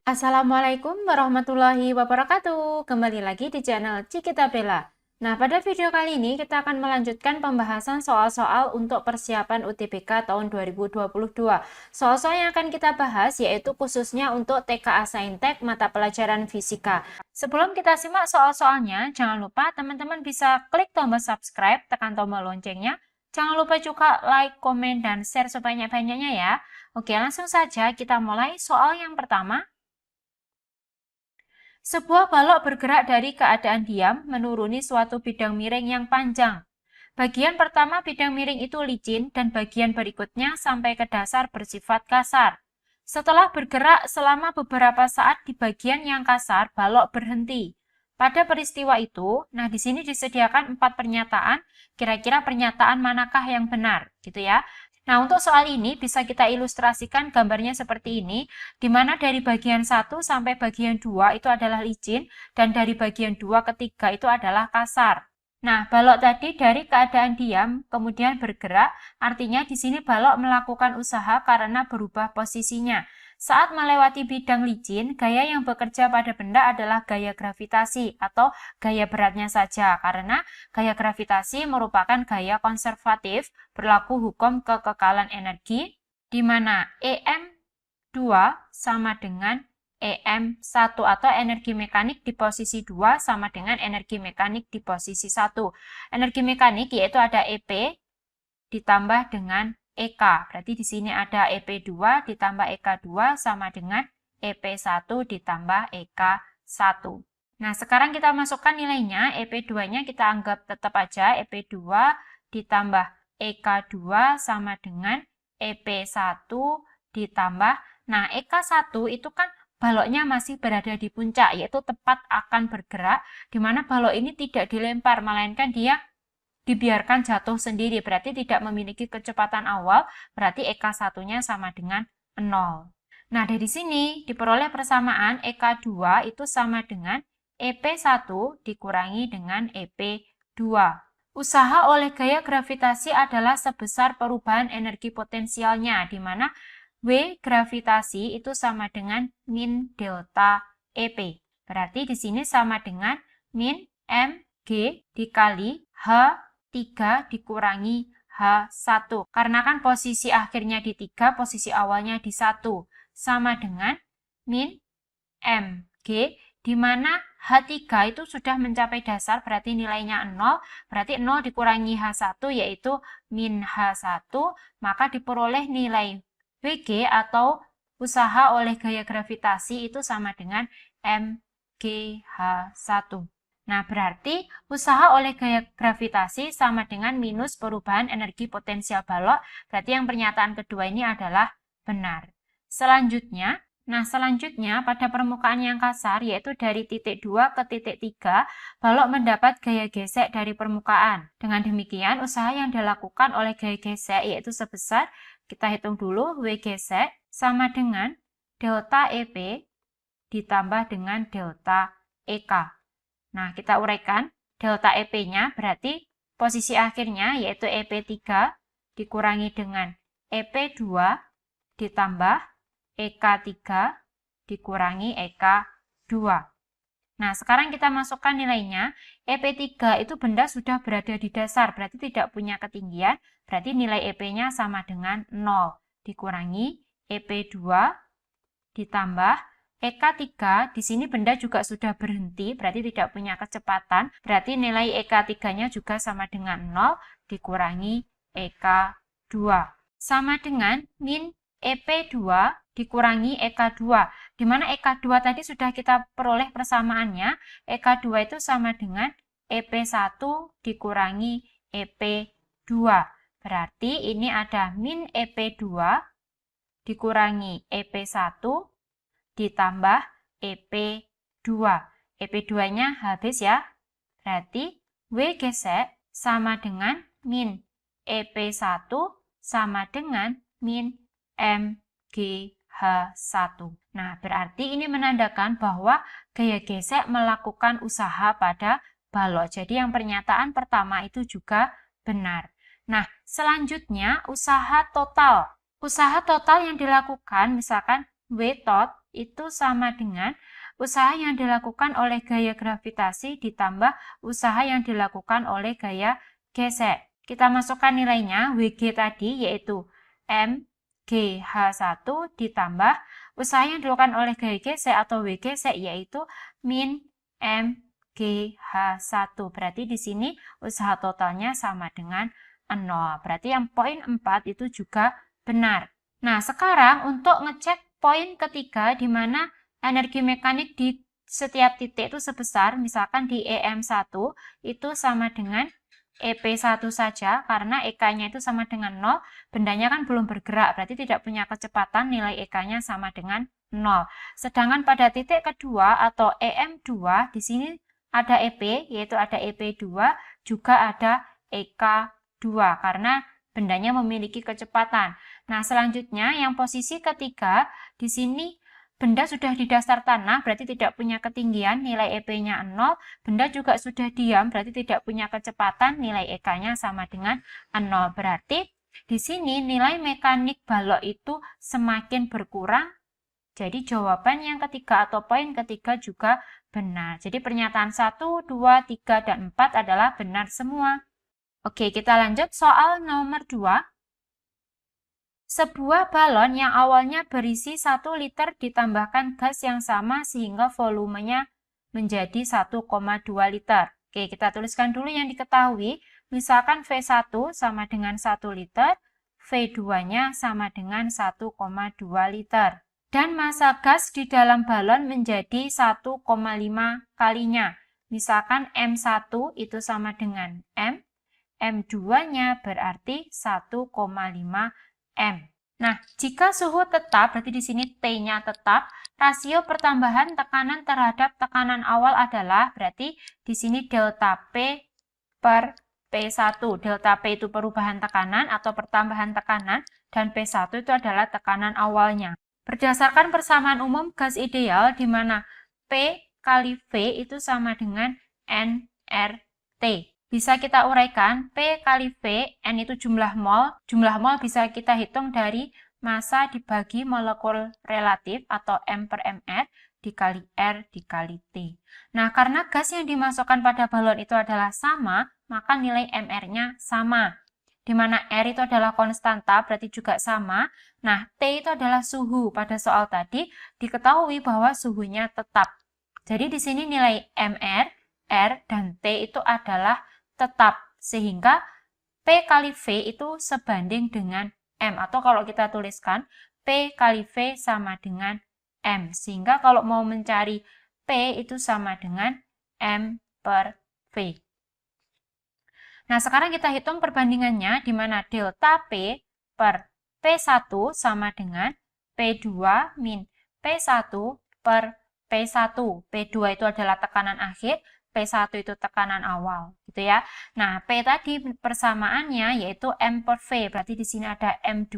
Assalamualaikum warahmatullahi wabarakatuh. Kembali lagi di channel Cikita Bella. Nah, pada video kali ini kita akan melanjutkan pembahasan soal-soal untuk persiapan UTBK tahun 2022. Soal-soal yang akan kita bahas yaitu khususnya untuk TKA Saintek mata pelajaran fisika. Sebelum kita simak soal-soalnya, jangan lupa teman-teman bisa klik tombol subscribe, tekan tombol loncengnya. Jangan lupa juga like, komen, dan share sebanyak-banyaknya ya. Oke, langsung saja kita mulai soal yang pertama. Sebuah balok bergerak dari keadaan diam menuruni suatu bidang miring yang panjang. Bagian pertama bidang miring itu licin dan bagian berikutnya sampai ke dasar bersifat kasar. Setelah bergerak selama beberapa saat di bagian yang kasar, balok berhenti. Pada peristiwa itu, nah di sini disediakan 4 pernyataan, kira-kira pernyataan manakah yang benar, gitu ya. Nah, untuk soal ini bisa kita ilustrasikan gambarnya seperti ini, di mana dari bagian 1 sampai bagian 2 itu adalah licin, dan dari bagian 2 ke 3 itu adalah kasar. Nah, balok tadi dari keadaan diam, kemudian bergerak, artinya di sini balok melakukan usaha karena berubah posisinya. Saat melewati bidang licin, gaya yang bekerja pada benda adalah gaya gravitasi atau gaya beratnya saja, karena gaya gravitasi merupakan gaya konservatif, berlaku hukum kekekalan energi, di mana EM2 sama dengan EM1 atau energi mekanik di posisi 2 sama dengan energi mekanik di posisi 1. Energi mekanik yaitu ada EP ditambah dengan EK. Berarti di sini ada EP2 ditambah EK2 sama dengan EP1 ditambah EK1. Nah, sekarang kita masukkan nilainya. EP2-nya kita anggap tetap aja EP2 ditambah EK2 sama dengan EP1 ditambah. Nah, EK1 itu kan baloknya masih berada di puncak, yaitu tepat akan bergerak, di mana balok ini tidak dilempar, melainkan dia dibiarkan jatuh sendiri, berarti tidak memiliki kecepatan awal, berarti EK1-nya sama dengan 0. Nah, dari sini diperoleh persamaan EK2 itu sama dengan EP1 dikurangi dengan EP2. Usaha oleh gaya gravitasi adalah sebesar perubahan energi potensialnya, di mana W gravitasi itu sama dengan min delta EP. Berarti di sini sama dengan min mg dikali H 3 dikurangi H1. Karena kan posisi akhirnya di 3, posisi awalnya di 1. Sama dengan min mg, di mana H3 itu sudah mencapai dasar, berarti nilainya 0. Berarti 0 dikurangi H1, yaitu min H1. Maka diperoleh nilai WG atau usaha oleh gaya gravitasi itu sama dengan mgh1. Nah, berarti usaha oleh gaya gravitasi sama dengan minus perubahan energi potensial balok. Berarti yang pernyataan kedua ini adalah benar. Selanjutnya pada permukaan yang kasar, yaitu dari titik 2 ke titik 3, balok mendapat gaya gesek dari permukaan. Dengan demikian, usaha yang dilakukan oleh gaya gesek yaitu sebesar, kita hitung dulu, W gesek sama dengan delta EP ditambah dengan delta EK. Nah, kita uraikan delta EP-nya, berarti posisi akhirnya yaitu EP3 dikurangi dengan EP2 ditambah EK3 dikurangi EK2. Nah, sekarang kita masukkan nilainya. EP3 itu benda sudah berada di dasar, berarti tidak punya ketinggian, berarti nilai EP-nya sama dengan 0. Dikurangi EP2 ditambah EK3, di sini benda juga sudah berhenti, berarti tidak punya kecepatan, berarti nilai EK3-nya juga sama dengan 0, dikurangi EK2. Sama dengan min EP2 dikurangi EK2, di mana EK2 tadi sudah kita peroleh persamaannya, EK2 itu sama dengan EP1 dikurangi EP2. Berarti ini ada min EP2 dikurangi EP1 ditambah EP2. EP2-nya habis ya. Berarti W gesek sama dengan min EP1 sama dengan min mgh1. Nah, berarti ini menandakan bahwa gaya gesek melakukan usaha pada balok. Jadi yang pernyataan pertama itu juga benar. Nah, selanjutnya usaha total. Usaha total yang dilakukan misalkan W tot itu sama dengan usaha yang dilakukan oleh gaya gravitasi ditambah usaha yang dilakukan oleh gaya gesek. Kita masukkan nilainya, WG tadi yaitu MGH1 ditambah usaha yang dilakukan oleh gaya gesek atau W gesek yaitu min MGH1. Berarti di sini usaha totalnya sama dengan 0. Berarti yang poin 4 itu juga benar. Nah, sekarang untuk ngecek poin ketiga di mana energi mekanik di setiap titik itu sebesar, misalkan di EM1 itu sama dengan EP1 saja, karena EK-nya itu sama dengan 0, bendanya kan belum bergerak, berarti tidak punya kecepatan, nilai EK-nya sama dengan 0. Sedangkan pada titik kedua atau EM2, di sini ada EP, yaitu ada EP2, juga ada EK2, karena bendanya memiliki kecepatan. Nah, selanjutnya yang posisi ketiga, di sini benda sudah di dasar tanah, berarti tidak punya ketinggian, nilai EP-nya 0. Benda juga sudah diam, berarti tidak punya kecepatan, nilai EK-nya sama dengan 0. Berarti di sini nilai mekanik balok itu semakin berkurang. Jadi jawaban yang ketiga atau poin ketiga juga benar. Jadi pernyataan 1, 2, 3, dan 4 adalah benar semua. Oke, kita lanjut soal nomor 2. Sebuah balon yang awalnya berisi 1 liter ditambahkan gas yang sama sehingga volumenya menjadi 1,2 liter. Oke, kita tuliskan dulu yang diketahui. Misalkan V1 sama dengan 1 liter, V2-nya sama dengan 1,2 liter. Dan massa gas di dalam balon menjadi 1,5 kalinya. Misalkan M1 itu sama dengan M, M2-nya berarti 1,5 M. Nah, jika suhu tetap, berarti di sini T-nya tetap, rasio pertambahan tekanan terhadap tekanan awal adalah, berarti di sini delta P per P1. Delta P itu perubahan tekanan atau pertambahan tekanan, dan P1 itu adalah tekanan awalnya. Berdasarkan persamaan umum gas ideal, di mana P kali V itu sama dengan nRT. Bisa kita uraikan, P kali V, N itu jumlah mol. Jumlah mol bisa kita hitung dari massa dibagi molekul relatif atau M per Mr dikali R dikali T. Nah, karena gas yang dimasukkan pada balon itu adalah sama, maka nilai Mr-nya sama. Di mana R itu adalah konstanta, berarti juga sama. Nah, T itu adalah suhu. Pada soal tadi, diketahui bahwa suhunya tetap. Jadi di sini nilai Mr, R, dan T itu adalah tetap, sehingga P kali V itu sebanding dengan M, atau kalau kita tuliskan P kali V sama dengan M, sehingga kalau mau mencari P itu sama dengan M per V. Nah, sekarang kita hitung perbandingannya, di mana delta P per P1 sama dengan P2 min P1 per P1. P2 itu adalah tekanan akhir, P1 itu tekanan awal, gitu ya. Nah, P tadi persamaannya yaitu M per V, berarti di sini ada M2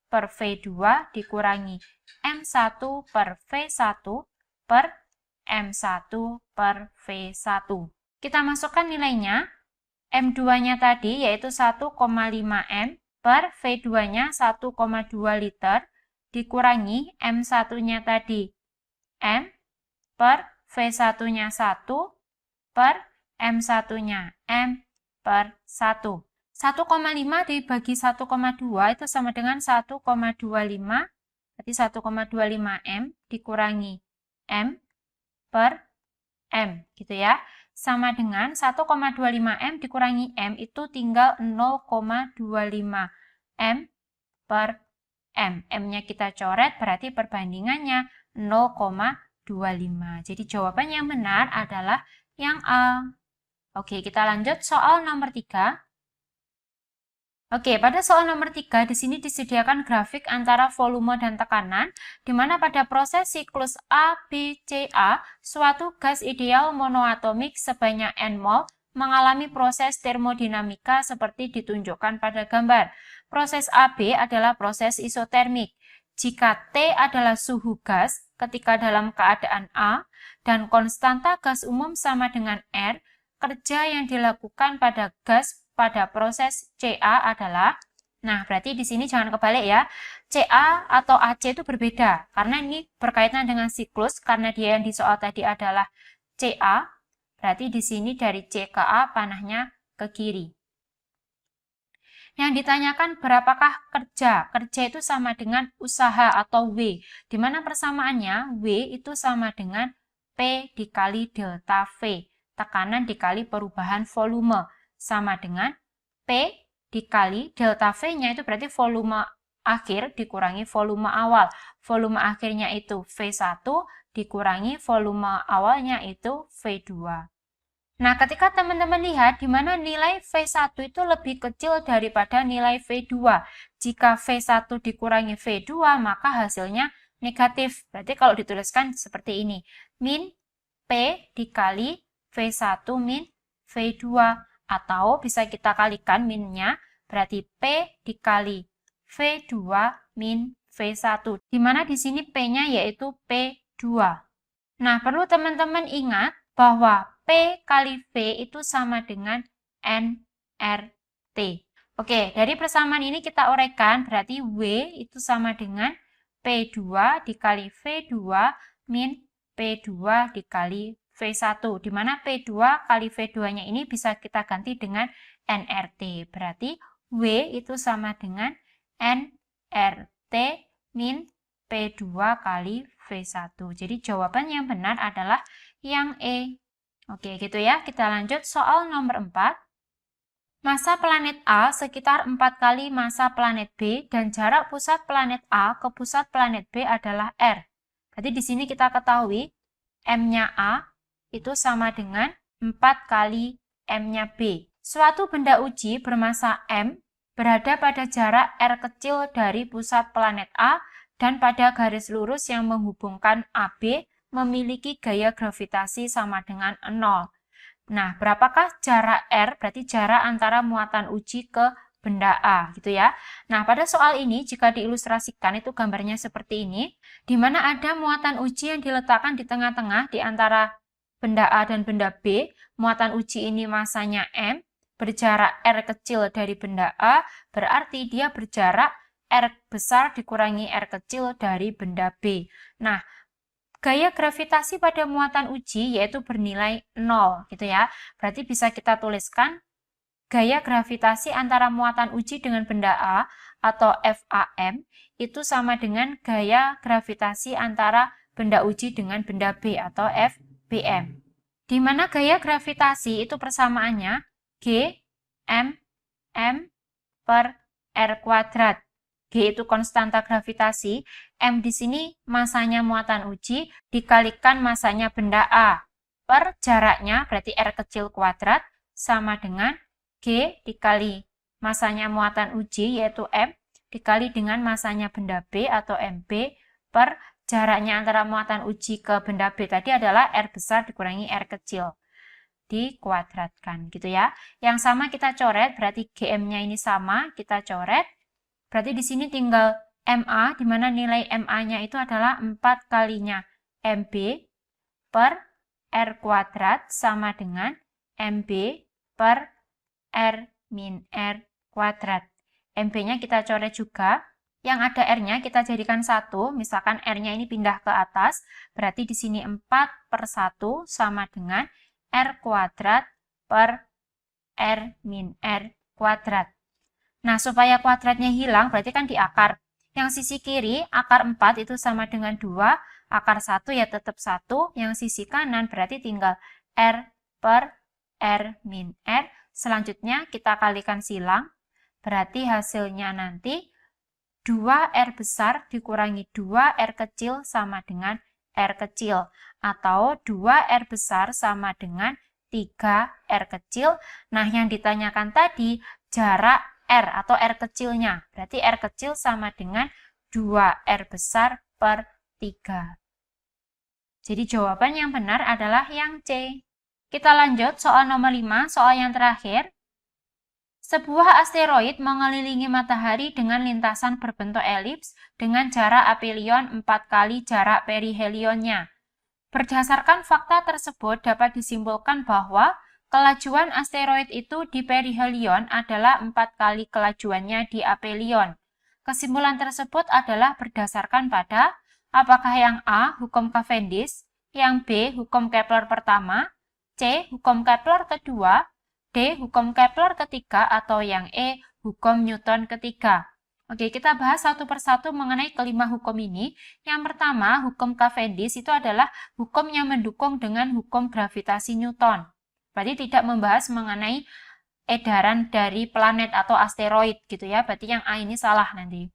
per V2 dikurangi M1 per V1 per M1 per V1. Kita masukkan nilainya, M2-nya tadi yaitu 1,5 M per V2-nya 1,2 liter dikurangi M1-nya tadi M per V1-nya 1 per M1-nya M per 1. 1,5 dibagi 1,2 itu sama dengan 1,25, berarti 1,25 M dikurangi M per M, gitu ya. Sama dengan 1,25 M dikurangi M itu tinggal 0,25 M per M. M-nya kita coret, berarti perbandingannya 0,25. Jadi jawaban yang benar adalah yang A. Oke, kita lanjut soal nomor 3. Oke, pada soal nomor 3, di sini disediakan grafik antara volume dan tekanan, di mana pada proses siklus A, B, C, A, suatu gas ideal monoatomik sebanyak N mol mengalami proses termodinamika seperti ditunjukkan pada gambar. Proses AB adalah proses isotermik. Jika T adalah suhu gas ketika dalam keadaan A, dan konstanta gas umum sama dengan R, kerja yang dilakukan pada gas pada proses CA adalah, Nah, berarti di sini jangan kebalik ya. CA atau AC itu berbeda, karena ini berkaitan dengan siklus, karena dia yang di soal tadi adalah CA, berarti di sini dari C ke A panahnya ke kiri. Yang ditanyakan berapakah kerja? Kerja itu sama dengan usaha atau W, di mana persamaannya W itu sama dengan P dikali delta V, tekanan dikali perubahan volume, sama dengan P dikali delta V-nya itu berarti volume akhir dikurangi volume awal. Volume akhirnya itu V1 dikurangi volume awalnya itu V2. Nah, ketika teman-teman lihat di mana nilai V1 itu lebih kecil daripada nilai V2. Jika V1 dikurangi V2, maka hasilnya negatif. Berarti kalau dituliskan seperti ini, min P dikali V1 min V2. Atau bisa kita kalikan minnya, berarti P dikali V2 min V1. Di mana di sini P-nya yaitu P2. Nah, perlu teman-teman ingat bahwa P kali V itu sama dengan nRT. Oke, dari persamaan ini kita uraikan, berarti W itu sama dengan P2 dikali V2 min P2 dikali V1, di mana P2 kali V2-nya ini bisa kita ganti dengan nRT. Berarti W itu sama dengan nRT min P2 kali V1. Jadi jawaban yang benar adalah yang E. Oke, gitu ya. Kita lanjut soal nomor 4. Massa planet A sekitar 4 kali massa planet B dan jarak pusat planet A ke pusat planet B adalah R. Jadi di sini kita ketahui M-nya A itu sama dengan 4 kali M-nya B. Suatu benda uji bermassa M berada pada jarak R kecil dari pusat planet A dan pada garis lurus yang menghubungkan AB memiliki gaya gravitasi sama dengan 0. Nah, berapakah jarak R? Berarti jarak antara muatan uji ke benda A, gitu ya. Nah, pada soal ini jika diilustrasikan itu gambarnya seperti ini, di mana ada muatan uji yang diletakkan di tengah-tengah di antara benda A dan benda B. Muatan uji ini masanya M, berjarak R kecil dari benda A, berarti dia berjarak R besar dikurangi R kecil dari benda B. Nah, gaya gravitasi pada muatan uji yaitu bernilai 0, gitu ya. Berarti bisa kita tuliskan gaya gravitasi antara muatan uji dengan benda A atau FAM itu sama dengan gaya gravitasi antara benda uji dengan benda B atau FBM. Di mana gaya gravitasi itu persamaannya G M per R kuadrat. G itu konstanta gravitasi, M di sini masanya muatan uji dikalikan masanya benda A per jaraknya berarti R kecil kuadrat sama dengan G dikali masanya muatan uji yaitu M dikali dengan masanya benda B atau MB per jaraknya antara muatan uji ke benda B tadi adalah R besar dikurangi R kecil dikuadratkan, gitu ya. Yang sama kita coret, berarti GM-nya ini sama, kita coret. Berarti di sini tinggal MA, di mana nilai MA-nya itu adalah 4 kalinya MB per R kuadrat sama dengan MB per R min R kuadrat. MB-nya kita coret juga. Yang ada R-nya kita jadikan 1, misalkan R-nya ini pindah ke atas, berarti di sini 4 per 1 sama dengan R kuadrat per R min R kuadrat. Nah, supaya kuadratnya hilang, berarti kan di akar. Yang sisi kiri, akar 4 itu sama dengan 2, akar 1 ya tetap 1, yang sisi kanan berarti tinggal R per R min R. Selanjutnya kita kalikan silang, berarti hasilnya nanti 2R besar dikurangi 2R kecil sama dengan R kecil. Atau 2R besar sama dengan 3R kecil. Nah, yang ditanyakan tadi jarak R atau R kecilnya. Berarti R kecil sama dengan 2R besar per 3. Jadi jawaban yang benar adalah yang C. Kita lanjut soal nomor 5, soal yang terakhir. Sebuah asteroid mengelilingi matahari dengan lintasan berbentuk elips dengan jarak aphelion 4 kali jarak perihelionnya. Berdasarkan fakta tersebut dapat disimpulkan bahwa Kelajuan asteroid itu di perihelion adalah 4 kali kelajuannya di aphelion. Kesimpulan tersebut adalah berdasarkan pada apakah yang A. Hukum Cavendish, yang B. Hukum Kepler pertama, C. Hukum Kepler kedua, D. Hukum Kepler ketiga, atau yang E. Hukum Newton ketiga. Oke, kita bahas satu persatu mengenai kelima hukum ini. Yang pertama, hukum Cavendish itu adalah hukum yang mendukung dengan hukum gravitasi Newton. Berarti tidak membahas mengenai edaran dari planet atau asteroid gitu ya. Berarti yang A ini salah nanti.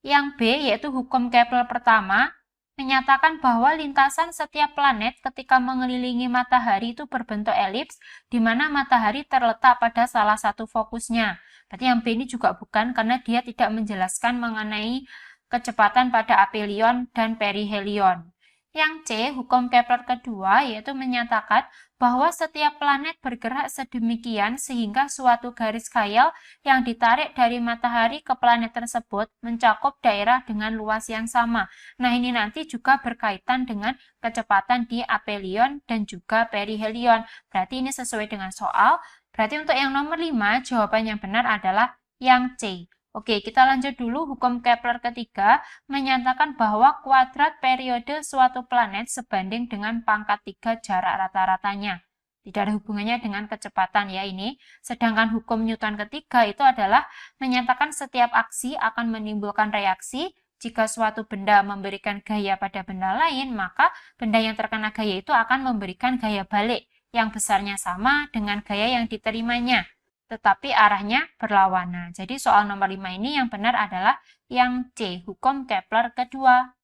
Yang B yaitu hukum Kepler pertama menyatakan bahwa lintasan setiap planet ketika mengelilingi matahari itu berbentuk elips di mana matahari terletak pada salah satu fokusnya. Berarti yang B ini juga bukan karena dia tidak menjelaskan mengenai kecepatan pada aphelion dan perihelion. Yang C, hukum Kepler kedua, yaitu menyatakan bahwa setiap planet bergerak sedemikian sehingga suatu garis khayal yang ditarik dari matahari ke planet tersebut mencakup daerah dengan luas yang sama. Nah, ini nanti juga berkaitan dengan kecepatan di aphelion dan juga perihelion. Berarti ini sesuai dengan soal. Berarti untuk yang nomor 5, jawaban yang benar adalah yang C. Oke, kita lanjut dulu. Hukum Kepler ketiga menyatakan bahwa kuadrat periode suatu planet sebanding dengan pangkat 3 jarak rata-ratanya. Tidak ada hubungannya dengan kecepatan ya ini. Sedangkan hukum Newton ketiga itu adalah menyatakan setiap aksi akan menimbulkan reaksi. Jika suatu benda memberikan gaya pada benda lain, maka benda yang terkena gaya itu akan memberikan gaya balik yang besarnya sama dengan gaya yang diterimanya, tetapi arahnya berlawanan. Jadi soal nomor 5 ini yang benar adalah yang C, hukum Kepler kedua.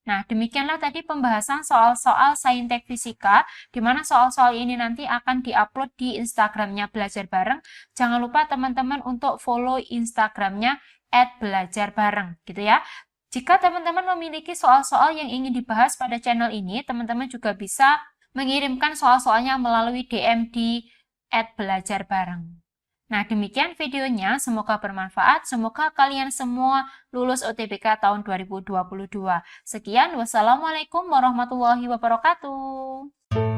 Nah, demikianlah tadi pembahasan soal-soal saintek fisika, di mana soal-soal ini nanti akan diupload di Instagramnya Belajar Bareng. Jangan lupa teman-teman untuk follow Instagramnya @belajarbareng, gitu ya. Jika teman-teman memiliki soal-soal yang ingin dibahas pada channel ini, teman-teman juga bisa mengirimkan soal-soalnya melalui DM di @belajarbareng. Nah, demikian videonya. Semoga bermanfaat. Semoga kalian semua lulus UTBK tahun 2022. Sekian, wassalamualaikum warahmatullahi wabarakatuh.